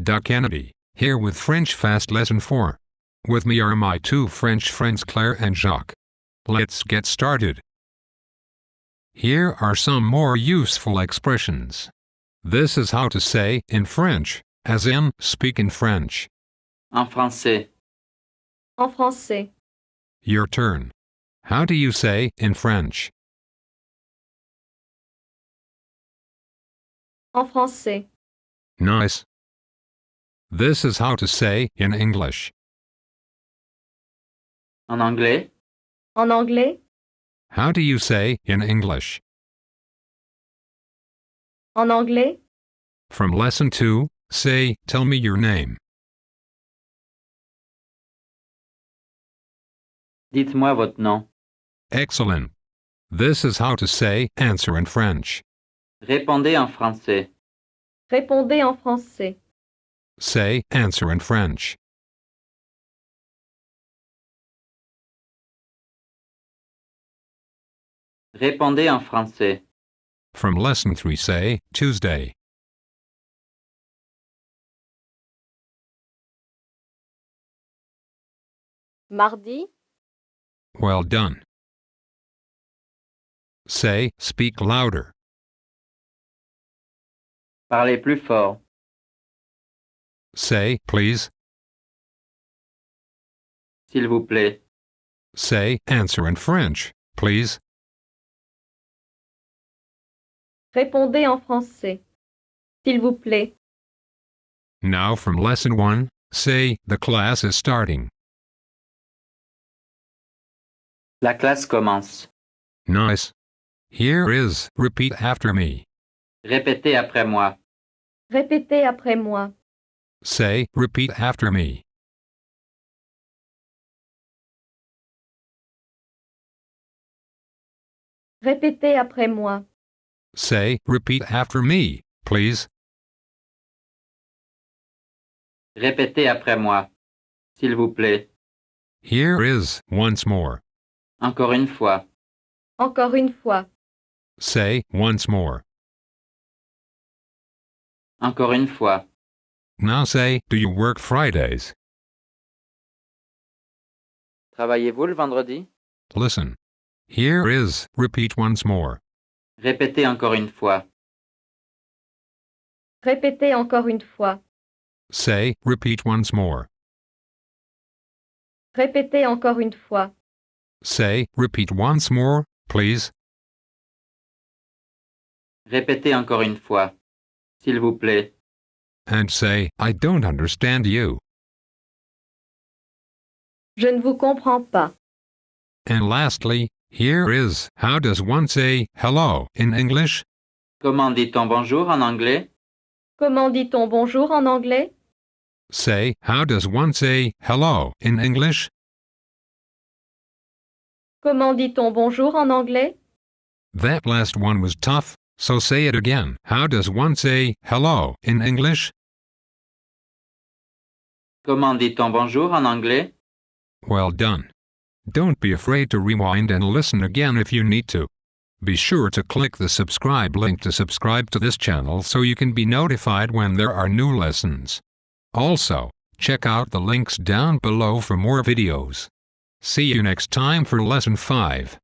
Duck Kennedy, here with French Fast Lesson 4. With me are my two French friends Claire and Jacques. Let's get started. Here are some more useful expressions. This is how to say in French, as in speak in French. En français. En français. Your turn. How do you say in French? En français. Nice. This is how to say in English. En anglais. En anglais. How do you say in English? En anglais. From Lesson 2, say, tell me your name. Dites-moi votre nom. Excellent. This is how to say answer in French. Répondez en français. Répondez en français. Say answer in French. Répondez en français. From Lesson 3, say, Tuesday. Mardi. Well done. Say, speak louder. Parlez plus fort. Say, please. S'il vous plaît. Say, answer in French, please. Répondez en français. S'il vous plaît. Now from Lesson 1, say, the class is starting. La classe commence. Nice. Here is, repeat after me. Répétez après moi. Répétez après moi. Say, repeat after me. Répétez après moi. Say, repeat after me, please. Répétez après moi. S'il vous plaît. Here is, once more. Encore une fois. Encore une fois. Say, once more. Encore une fois. Now say, do you work Fridays? Travaillez-vous le vendredi? Listen. Here is, repeat once more. Répétez encore une fois. Répétez encore une fois. Say, repeat once more. Répétez encore une fois. Say, repeat once more, please. Répétez encore une fois. S'il vous plaît. And say, I don't understand you. Je ne vous comprends pas. And lastly, here is, how does one say hello in English? Comment dit-on bonjour en anglais? Comment dit-on bonjour en anglais? Say, how does one say hello in English? Comment dit-on bonjour en anglais? That last one was tough, so say it again. How does one say hello in English? Comment dit-on bonjour en anglais? Well done. Don't be afraid to rewind and listen again if you need to. Be sure to click the subscribe link to subscribe to this channel so you can be notified when there are new lessons. Also, check out the links down below for more videos. See you next time for Lesson 5.